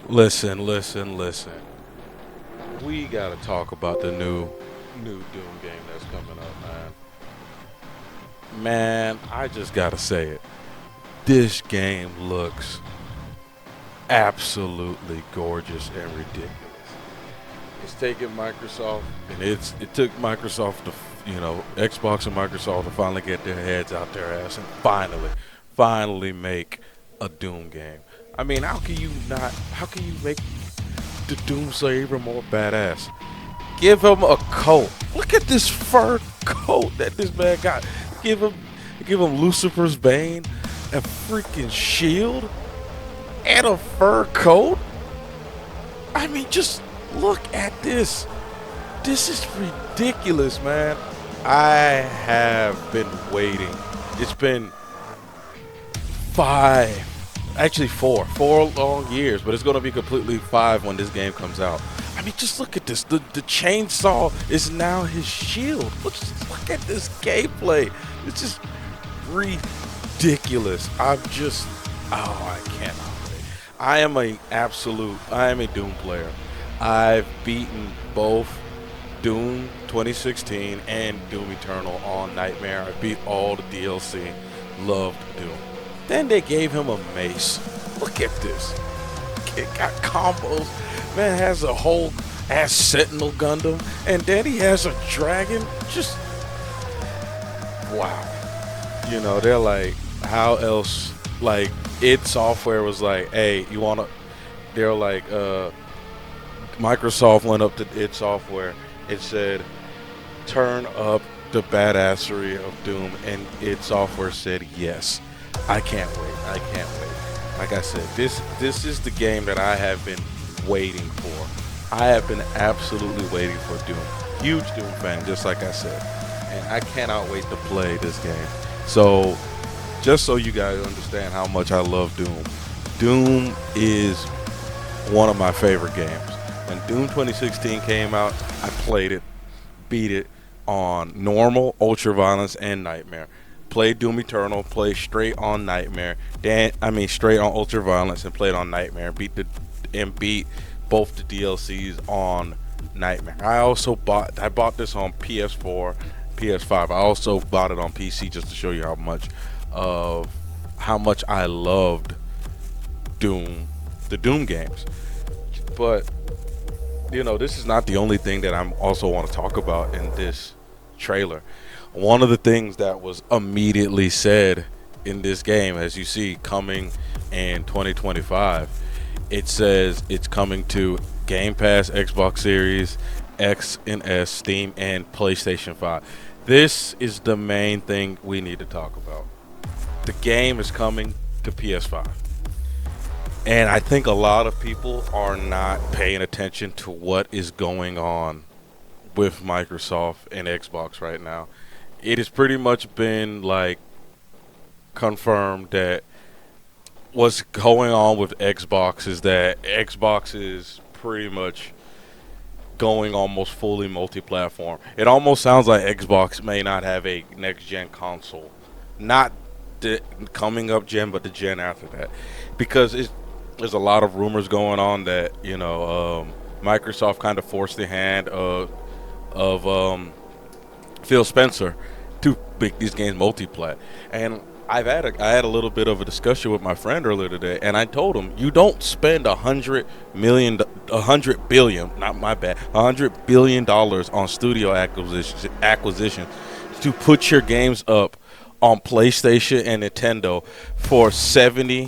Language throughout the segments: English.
Listen. We gotta talk about the new Doom game that's coming up, man. Man, I just gotta say it. This game looks absolutely gorgeous and ridiculous. It's taking Microsoft, and it took Microsoft to, Xbox and Microsoft to finally get their heads out their ass and finally make a Doom game. I mean, how can you not? How can you make the Doom Slayer even more badass? Give him a coat. Look at this fur coat that this man got. Give him, give him Lucifer's Bane, a freaking shield, and a fur coat. I mean, just look at this. This is ridiculous, man. I have been waiting. It's been five, actually four long years, but it's going to be completely five when this game comes out. I mean, just look at this. The chainsaw is now his shield. Look at this gameplay. It's just ridiculous. Oh, I cannot wait. I am a Doom player. I've beaten both Doom 2016 and Doom Eternal on Nightmare. I beat all the DLC. Loved Doom. Then they gave him a mace. Look at this. It got combos. Man has a whole ass Sentinel Gundam, and then he has a dragon. Just wow. They're like, how else? Like, id Software was like, hey, you wanna? They're like, Microsoft went up to id Software. It said, turn up the badassery of Doom, and id Software said yes. I can't wait. I can't wait. Like I said, this is the game that I have been waiting for. I have been absolutely waiting for Doom. Huge Doom fan, just like I said. And I cannot wait to play this game. So, just so you guys understand how much I love Doom, Doom is one of my favorite games. When Doom 2016 came out, I played it, beat it on normal, ultra violence, and nightmare. Played Doom Eternal, played straight on Nightmare, straight on Ultra Violence, and played on Nightmare. Beat both the DLCs on Nightmare. I bought this on PS4, PS5. I also bought it on PC just to show you how much I loved Doom, the Doom games. But this is not the only thing that I also want to talk about in this trailer. One of the things that was immediately said in this game, as you see, coming in 2025, it says it's coming to Game Pass, Xbox Series X and S, Steam, and PlayStation 5. This is the main thing we need to talk about. The game is coming to PS5. And I think a lot of people are not paying attention to what is going on with Microsoft and Xbox right now. It has pretty much been like confirmed that what's going on with Xbox is that Xbox is pretty much going almost fully multi-platform. It almost sounds like Xbox may not have a next-gen console, not the coming up gen, but the gen after that, because there's a lot of rumors going on that Microsoft kind of forced the hand of Phil Spencer to make these games multi-plat. And I had a little bit of a discussion with my friend earlier today, and I told him, you don't spend $100 billion on studio acquisition to put your games up on PlayStation and Nintendo for 30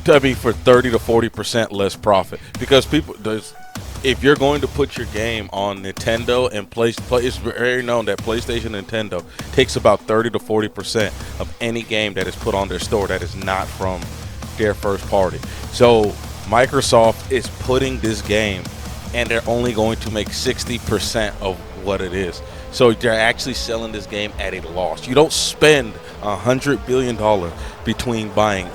to 40% less profit, because if you're going to put your game on Nintendo and it's very known that PlayStation and Nintendo takes about 30 to 40% of any game that is put on their store that is not from their first party. So Microsoft is putting this game, and they're only going to make 60% of what it is. So they're actually selling this game at a loss. You don't spend $100 billion between buying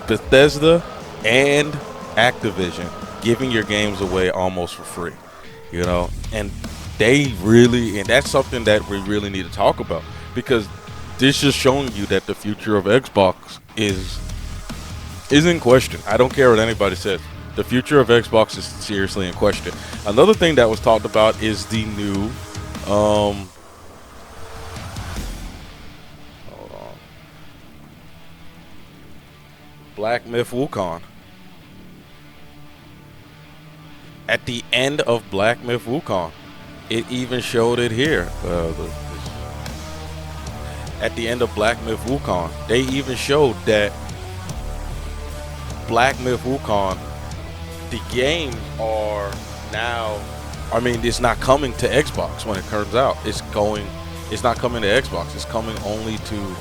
Bethesda and Activision, giving your games away almost for free, and that's something that we really need to talk about, because this is showing you that the future of Xbox is is in question. I don't care what anybody says. The future of Xbox is seriously in question. Another thing that was talked about is the new, hold on, Black Myth Wukong. At the end of Black Myth Wukong, it even showed it here. At the end of Black Myth Wukong, they even showed that Black Myth Wukong, the games are now, I mean, it's not coming to Xbox when it comes out. It's not coming to Xbox. It's coming only to,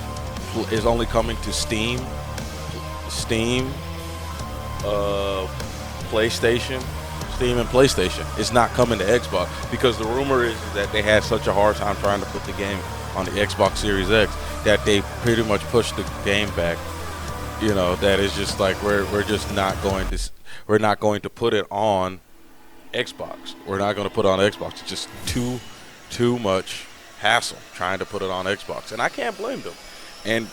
it's only coming to Steam, PlayStation, Steam and PlayStation. It's not coming to Xbox because the rumor is that they had such a hard time trying to put the game on the Xbox Series X that they pretty much pushed the game back. You know, that is just like we're just not going to put it on Xbox. We're not going to put it on Xbox. It's just too much hassle trying to put it on Xbox, and I can't blame them. And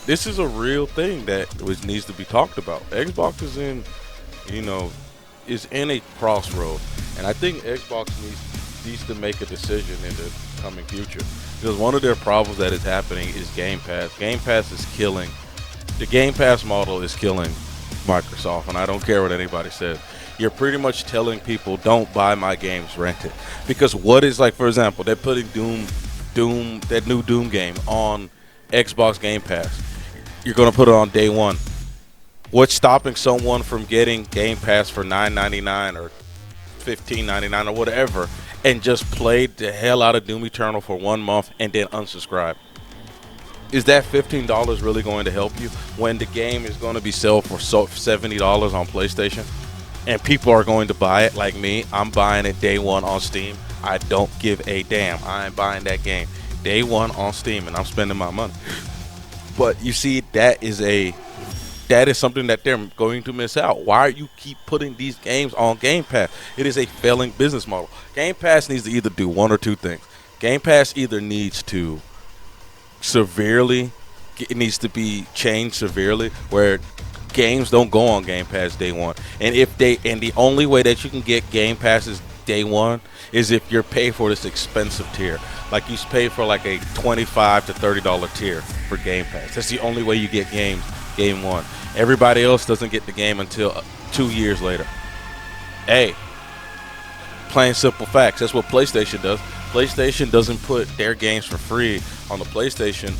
this is a real thing that needs to be talked about. Xbox is in a crossroad, and I think Xbox needs to make a decision in the coming future, because one of their problems that is happening is Game Pass. Game Pass is killing. The Game Pass model is killing Microsoft, and I don't care what anybody says. You're pretty much telling people, don't buy my games, rent it. Because what is, like, for example, they're putting Doom, that new Doom game on Xbox Game Pass. You're going to put it on day one. What's stopping someone from getting Game Pass for $9.99 or $15.99 or whatever and just play the hell out of Doom Eternal for 1 month and then unsubscribe? Is that $15 really going to help you when the game is going to be sold for $70 on PlayStation? And people are going to buy it like me. I'm buying it day one on Steam. I don't give a damn. I ain't buying that game day one on Steam, and I'm spending my money. But you see, that is something that they're going to miss out. Why are you keep putting these games on Game Pass? It is a failing business model. Game Pass needs to either do one or two things. Game Pass either needs to it needs to be changed severely, where games don't go on Game Pass day one. And the only way that you can get Game Passes day one is if you're paid for this expensive tier. Like, you pay for like a $25 to $30 tier for Game Pass. That's the only way you get games game one. Everybody else doesn't get the game until 2 years later. Hey, plain simple facts. That's what PlayStation does. PlayStation doesn't put their games for free on the PlayStation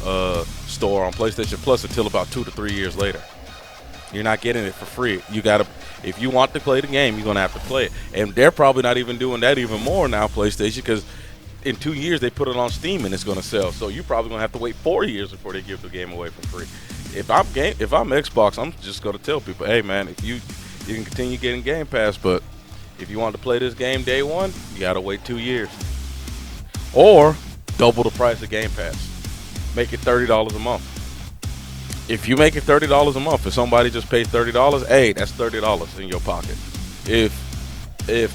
store on PlayStation Plus until about 2 to 3 years later. You're not getting it for free. You gotta, if you want to play the game, you're gonna have to play it. And they're probably not even doing that even more now, PlayStation, because in 2 years they put it on Steam and it's gonna sell. So you're probably gonna have to wait 4 years before they give the game away for free. If I'm Xbox, I'm just gonna tell people, hey man, if you can continue getting Game Pass, but if you want to play this game day one, you gotta wait 2 years. Or double the price of Game Pass. Make it $30 a month. If you make it $30 a month, if somebody just paid $30, hey, that's $30 in your pocket. If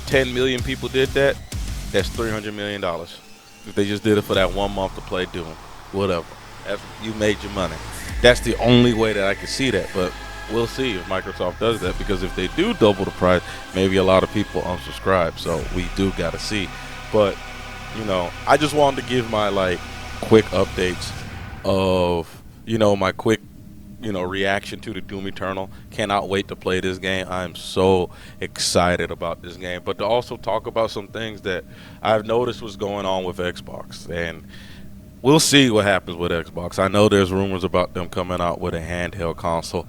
10 million people did that, that's $300 million. If they just did it for that 1 month to play Doom, whatever. You made your money. That's the only way that I can see that, but we'll see if Microsoft does that, because if they do double the price, maybe a lot of people unsubscribe, so we do got to see. But, I just wanted to give my, quick updates of, my quick, reaction to the Doom Eternal. Cannot wait to play this game. I'm so excited about this game. But to also talk about some things that I've noticed was going on with Xbox. And we'll see what happens with Xbox. I know there's rumors about them coming out with a handheld console.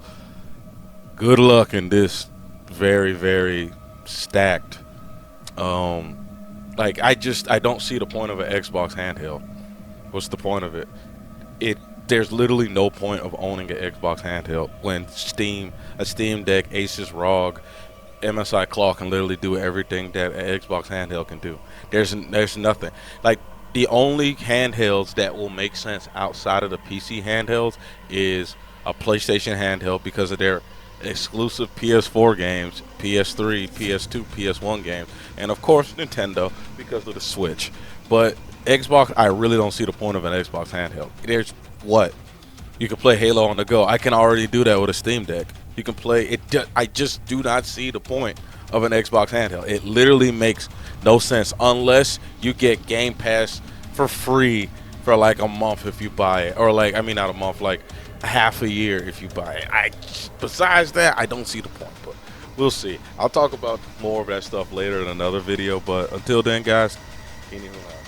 Good luck in this very, very stacked. I don't see the point of an Xbox handheld. What's the point of it? There's literally no point of owning an Xbox handheld when a Steam Deck, Asus ROG, MSI Claw can literally do everything that an Xbox handheld can do. There's nothing. Like, the only handhelds that will make sense outside of the PC handhelds is a PlayStation handheld because of their exclusive PS4 games, PS3, PS2, PS1 games, and of course Nintendo because of the Switch. But Xbox, I really don't see the point of an Xbox handheld. There's what? You can play Halo on the go. I can already do that with a Steam Deck. You can play it. I just do not see the point of an Xbox handheld. It literally makes no sense unless you get Game Pass for free for like a month if you buy it, or like, I mean, not a month, like half a year if you buy it. Besides that, I don't see the point. But we'll see. I'll talk about more of that stuff later in another video. But until then, guys, anyone else?